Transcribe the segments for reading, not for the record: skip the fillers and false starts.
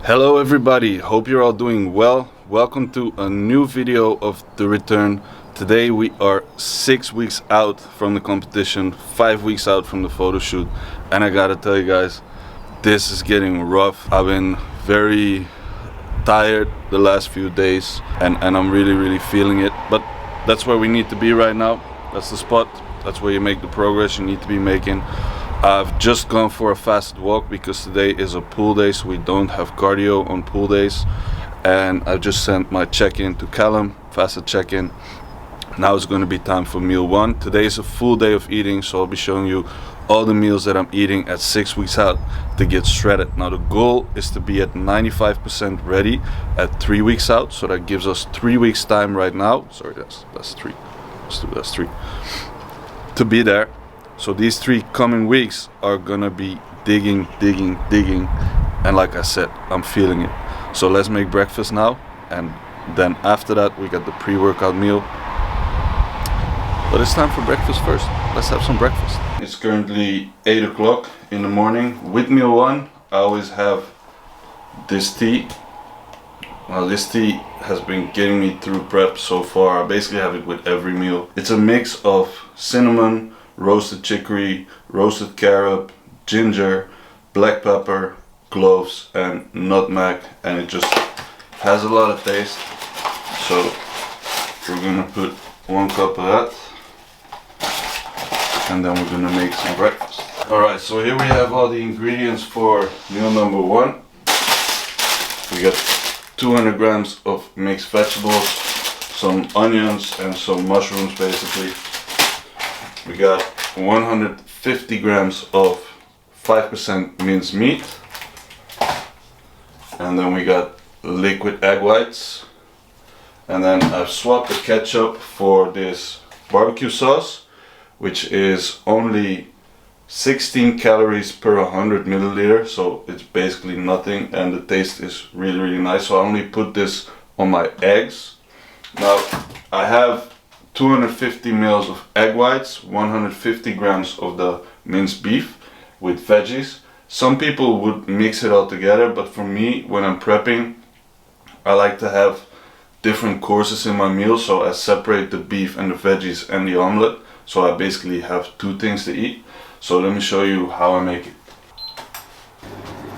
Hello everybody, hope you're all doing well. Welcome to a new video of The Return. Today we are 6 weeks out from the competition, 5 weeks out from the photo shoot, and I gotta tell you guys, this is getting rough. I've been very tired the last few days and I'm really feeling it, but that's where we need to be right now. That's the spot, that's where you make the progress you need to be making. I've just gone for a fast walk because today is a pool day, so we don't have cardio on pool days. And I've just sent my check-in to Callum, fasted check-in. Now it's going to be time for meal one. Today is a full day of eating, so I'll be showing you all the meals that I'm eating at 6 weeks out to get shredded. Now the goal is to be at 95% ready at 3 weeks out, so that gives us 3 weeks time right now. Sorry, that's three. That's three. To be there. So these 3 coming weeks are gonna be digging, and like I said, I'm feeling it. So let's make breakfast now, and then after that we got the pre-workout meal. But it's time for breakfast first. Let's have some breakfast. It's currently 8 o'clock in the morning. With meal one, I always have this tea. Now this tea has been getting me through prep so far. I basically have it with every meal. It's a mix of cinnamon, roasted chicory, roasted carob, ginger, black pepper, cloves and nutmeg, and it just has a lot of taste. So we're gonna put 1 cup of that and then we're gonna make some breakfast. Alright, so here we have all the ingredients for meal number one. We got 200 grams of mixed vegetables, some onions and some mushrooms basically. We got 150 grams of 5% minced meat, and then we got liquid egg whites, and then I've swapped the ketchup for this barbecue sauce, which is only 16 calories per 100 milliliter, so it's basically nothing, and the taste is really nice. So I only put this on my eggs. Now I have 250 mils of egg whites, 150 grams of the minced beef with veggies. Some people would mix it all together, but for me, when I'm prepping, I like to have different courses in my meal, so I separate the beef and the veggies and the omelet, so I basically have 2 things to eat. So let me show you how I make it.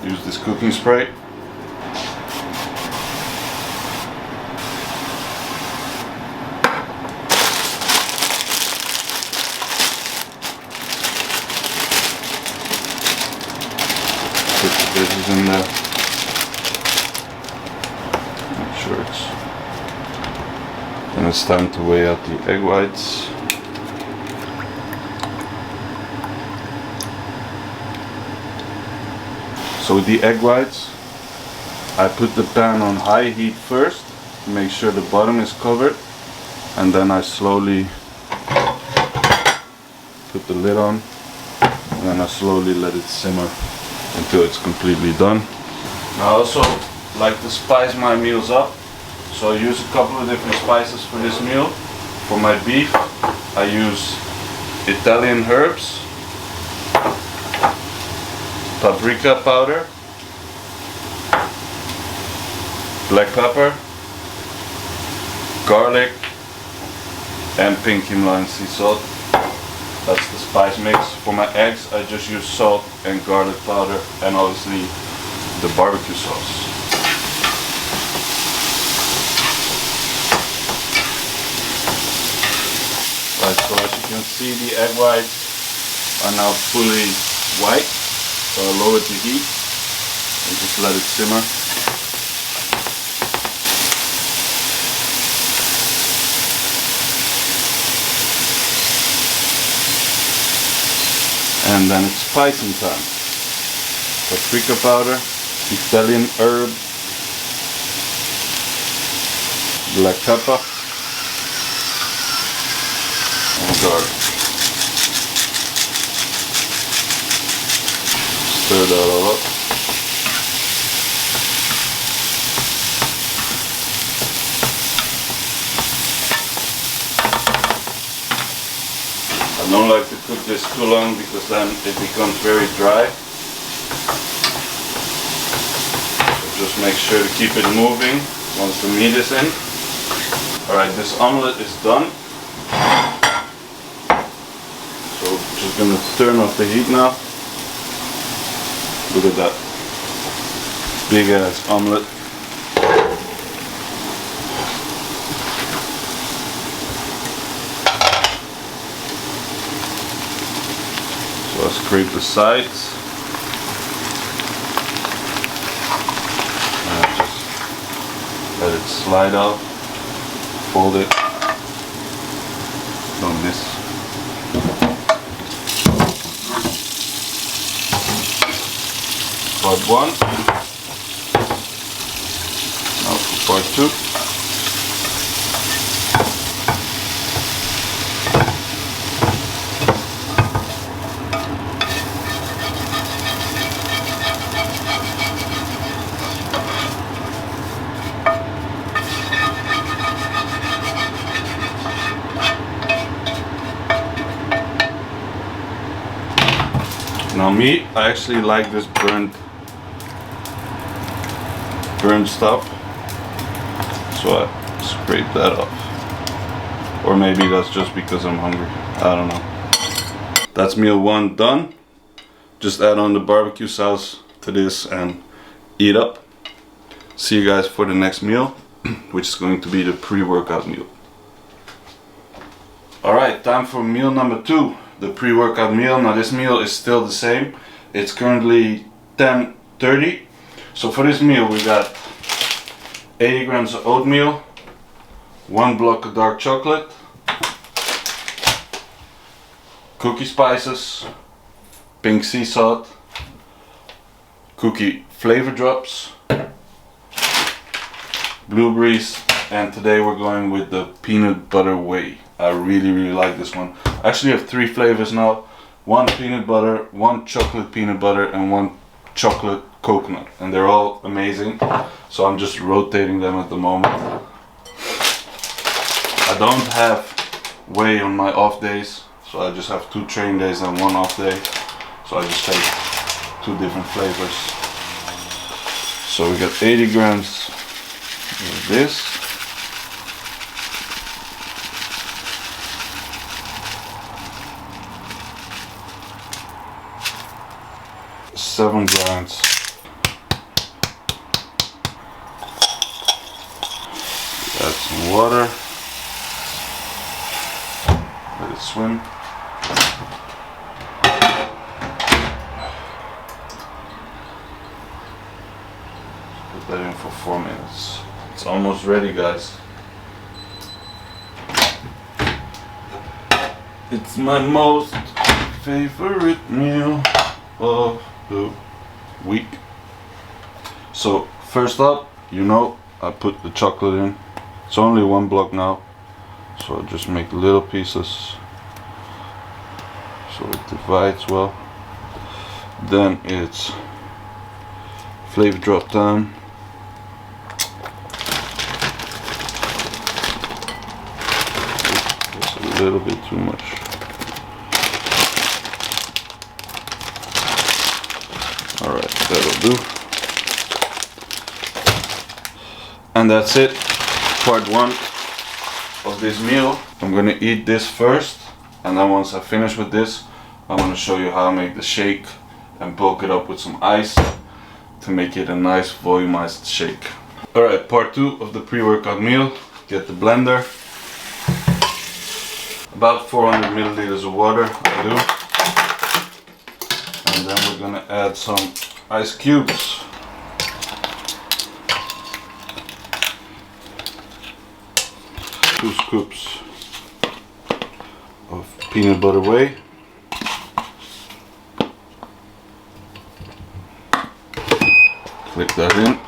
Use this cooking spray. Put the veggies in there. Make sure it's... Then it's time to weigh out the egg whites. So with the egg whites, I put the pan on high heat first to make sure the bottom is covered, and then I slowly put the lid on, and then I slowly let it simmer until it's completely done. Now I also like to spice my meals up, so I use a couple of different spices for this meal. For my beef, I use Italian herbs, paprika powder, black pepper, garlic, and pink Himalayan sea salt. That's the spice mix. For my eggs, I just use salt and garlic powder, and obviously the barbecue sauce. Right, so as you can see, the egg whites are now fully white. So I lowered the heat and just let it simmer. And then it's spicing time. Paprika powder, Italian herb, black pepper, and garlic. Stir that all up. I don't like to cook this too long because then it becomes very dry. Just make sure to keep it moving once the meat is in. Alright, this omelette is done. So just gonna turn off the heat now. Look at that big ass omelette. So I scrape the sides. And I just let it slide out. Fold it. Don't miss. Part 1. Now for part 2. Now me, I actually like this burnt stuff, so I scrape that off. Or maybe that's just because I'm hungry, I don't know. That's meal 1 done. Just add on the barbecue sauce to this and eat up. See you guys for the next meal, which is going to be the pre-workout meal. Alright, time for meal number 2. The pre-workout meal. Now this meal is still the same. It's currently 10:30. So for this meal we got 80 grams of oatmeal, 1 block of dark chocolate, cookie spices, pink sea salt, cookie flavor drops, blueberries, and today we're going with the peanut butter whey. I really like this one. I actually have 3 flavors now. 1 peanut butter, 1 chocolate peanut butter, and 1 chocolate coconut. And they're all amazing. So I'm just rotating them at the moment. I don't have whey on my off days. So I just have 2 train days and 1 off day. So I just take 2 different flavors. So we got 80 grams of this. Seven grams. Add some water. Let it swim. Put that in for 4 minutes. It's almost ready, guys. It's my most favorite meal of the week. So first up, you know, I put the chocolate in. It's only 1 block now, so I just make little pieces so it divides well. Then it's flavor drop time. It's a little bit too much. Alright, that'll do. And that's it. Part 1 of this meal. I'm gonna eat this first, and then once I finish with this, I'm gonna show you how I make the shake and bulk it up with some ice to make it a nice volumized shake. Alright, part 2 of the pre-workout meal. Get the blender. About 400 milliliters of water, I do. And then we're gonna add some ice cubes. Two scoops of peanut butter whey. Click that in.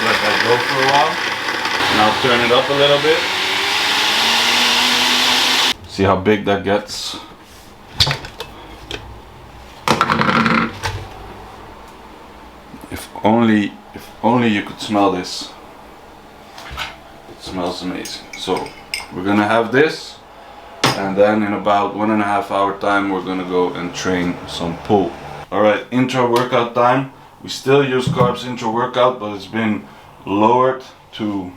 Let that go for a while. Now turn it up a little bit. See how big that gets. If only you could smell this. It smells amazing. So we're gonna have this, and then in about 1.5 hour time we're gonna go and train some pull. Alright, intra workout time. We still use carbs intra workout, but it's been lowered to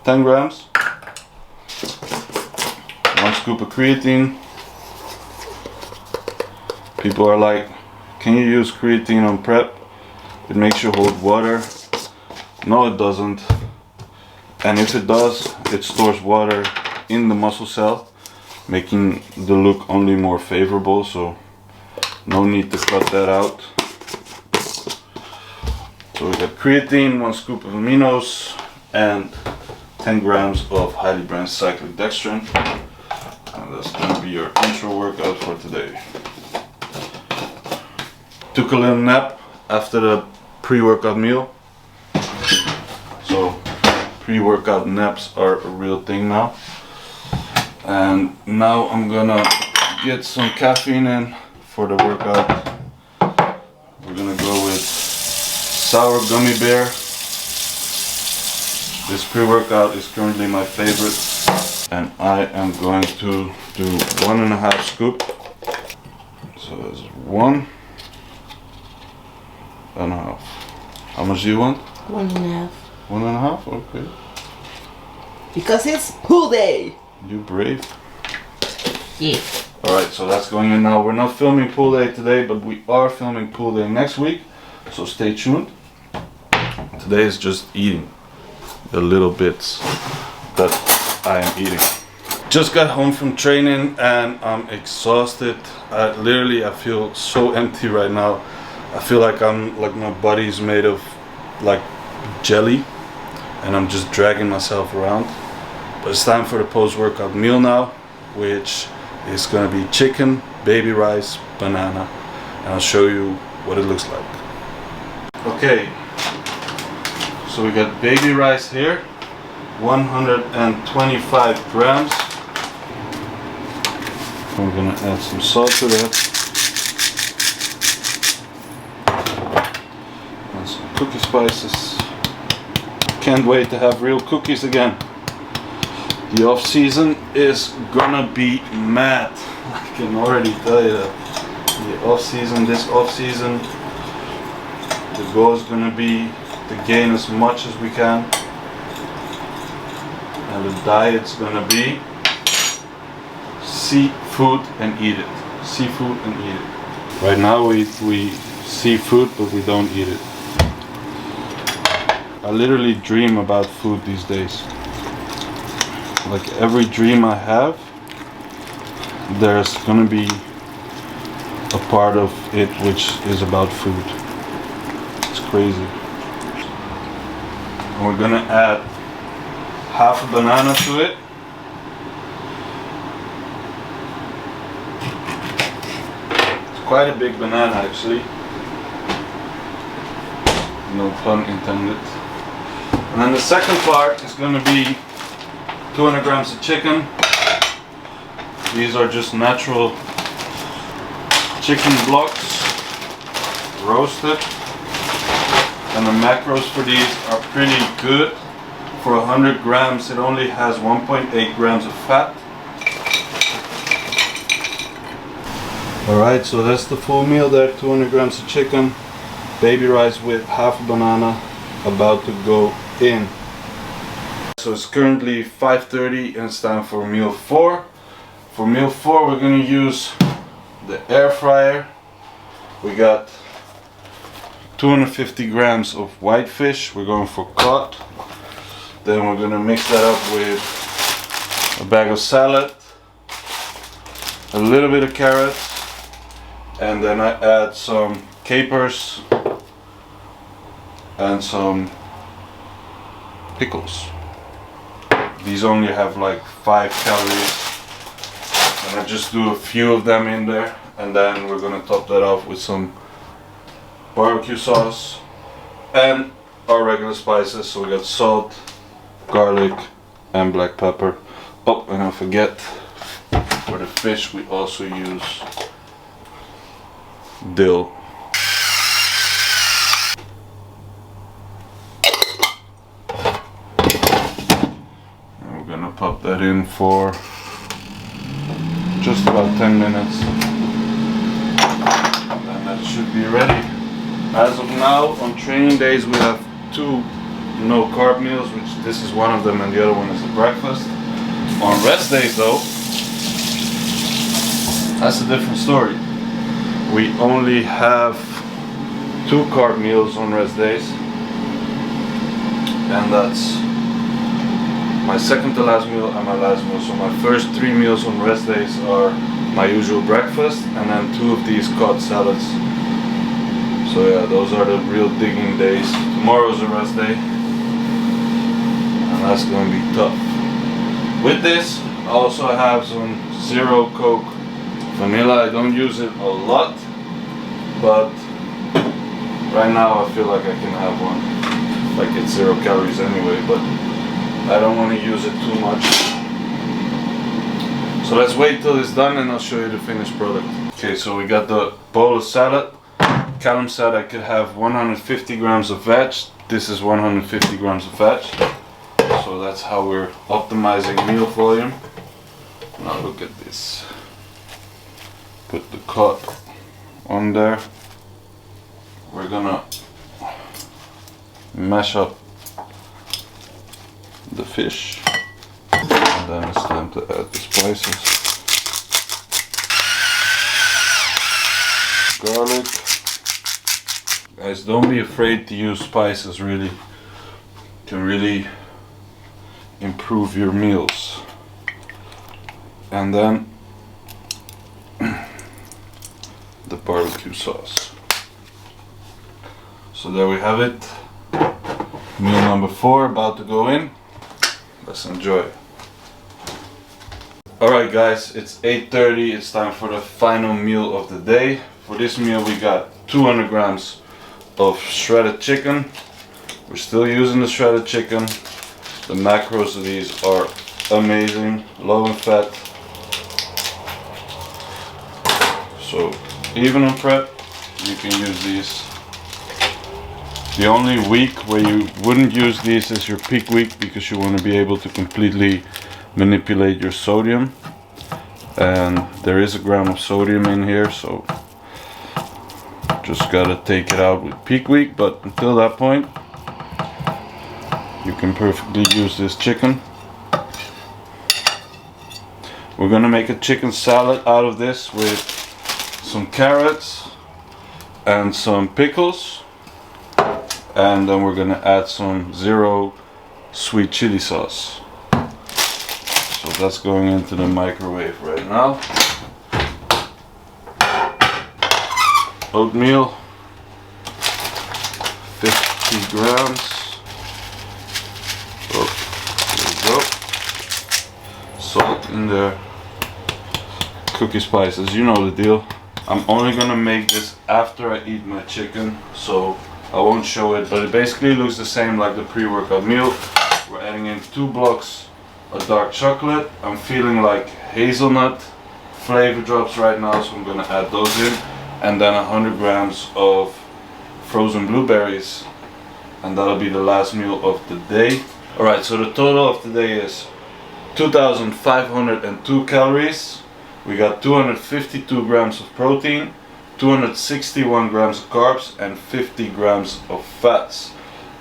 10 grams. 1 scoop of creatine. People are like, can you use creatine on prep? It makes you hold water. No, it doesn't. And if it does, it stores water in the muscle cell, making the look only more favorable, so no need to cut that out. So we got creatine, 1 scoop of aminos, and 10 grams of highly branched cyclic dextrin. And that's gonna be your intro workout for today. Took a little nap after the pre-workout meal. So pre-workout naps are a real thing now. And now I'm gonna get some caffeine in for the workout. We're gonna go with sour gummy bear. This pre-workout is currently my favorite. And I am going to do 1.5 scoop. So there's 1.5. How much do you want? 1.5. 1.5? Okay. Because it's pool day. You brave. Yeah. Alright, so that's going in now. We're not filming pool day today, but we are filming pool day next week. So stay tuned. Today is just eating the little bits that I am eating. Just got home from training and I'm exhausted. I feel so empty right now. I feel like my body's made of like jelly and I'm just dragging myself around. But it's time for the post-workout meal now, which is gonna be chicken, baby rice, banana, and I'll show you what it looks like. Okay, so we got baby rice here, 125 grams. I'm gonna add some salt to that. And some cookie spices. Can't wait to have real cookies again. The off season is gonna be mad. I can already tell you that. This off season, the goal is gonna be to gain as much as we can. And the diet's gonna be seafood and eat it. Seafood and eat it. Right now we see food, but we don't eat it. I literally dream about food these days. Like every dream I have, there's gonna be a part of it which is about food. It's crazy. And we're gonna add half a banana to it. It's quite a big banana actually. No pun intended. And then the second part is gonna be 200 grams of chicken. These are just natural chicken blocks, roasted. And the macros for these are pretty good. For 100 grams, it only has 1.8 grams of fat. Alright, so that's the full meal there. 200 grams of chicken, baby rice with half a banana, about to go in. So it's currently 5:30 and it's time for meal 4. For meal 4 we're going to use the air fryer. We got 250 grams of white fish. We're going for cod. Then we're going to mix that up with a bag of salad, a little bit of carrots, and then I add some capers and some pickles. These only have like 5 calories, and I just do a few of them in there, and then we're gonna top that off with some barbecue sauce and our regular spices. So we got salt, garlic, and black pepper. Oh, and I forget, for the fish we also use dill. Gonna pop that in for just about 10 minutes. As of now, on training days we have 2 no carb meals, which this is one of them and the other one is a breakfast. On rest days though, that's a different story. We only have 2 carb meals on rest days, and that's my second to last meal and my last meal. So my first 3 meals on rest days are my usual breakfast, and then 2 of these cod salads. So yeah, those are the real digging days. Tomorrow's a rest day, and that's going to be tough. With this, I also have some Zero Coke vanilla. I don't use it a lot, but right now I feel like I can have one. Like, it's 0 calories anyway, but I don't want to use it too much. So let's wait till it's done and I'll show you the finished product. Okay, so we got the bowl of salad. Callum said I could have 150 grams of veg. This is 150 grams of veg. So that's how we're optimizing meal volume. Now look at this. Put the cod on there. We're gonna mash up the fish, and then it's time to add the spices. Garlic. Guys, don't be afraid to use spices. Really, can really improve your meals. And then the barbecue sauce. So there we have it. Meal number 4 about to go in. Let's enjoy. Alright guys, it's 8:30. It's time for the final meal of the day. For this meal we got 200 grams of shredded chicken. We're still using the shredded chicken. The macros of these are amazing, low in fat. So even on prep, you can use these. The only week where you wouldn't use these is your peak week, because you want to be able to completely manipulate your sodium. And there is a gram of sodium in here, so just gotta take it out with peak week. But until that point, you can perfectly use this chicken. We're gonna make a chicken salad out of this with some carrots and some pickles, and then we're gonna add some Zero sweet chili sauce. So that's going into the microwave right now. Oatmeal, 50 grams. Oh, there we go. Salt in there. Cookie spices, you know the deal. I'm only gonna make this after I eat my chicken, so I won't show it, but it basically looks the same like the pre-workout meal. We're adding in 2 blocks of dark chocolate. I'm feeling like hazelnut flavor drops right now, so I'm gonna add those in. And then 100 grams of frozen blueberries. And that'll be the last meal of the day. Alright, so the total of the day is 2,502 calories. We got 252 grams of protein, 261 grams of carbs, and 50 grams of fats.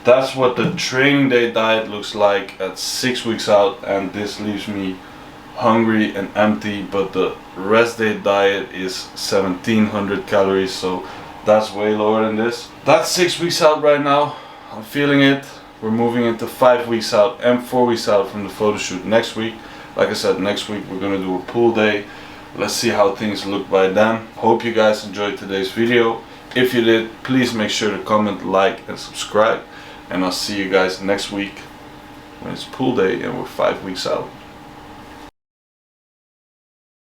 That's what the training day diet looks like at 6 weeks out, and this leaves me hungry and empty. But the rest day diet is 1,700 calories, so that's way lower than this. That's 6 weeks out right now. I'm feeling it. We're moving into 5 weeks out and 4 weeks out from the photo shoot next week. Like I said, next week we're gonna do a pool day. Let's see how things look by then. Hope you guys enjoyed today's video. If you did, please make sure to comment, like, and subscribe. And I'll see you guys next week when it's pool day and we're 5 weeks out.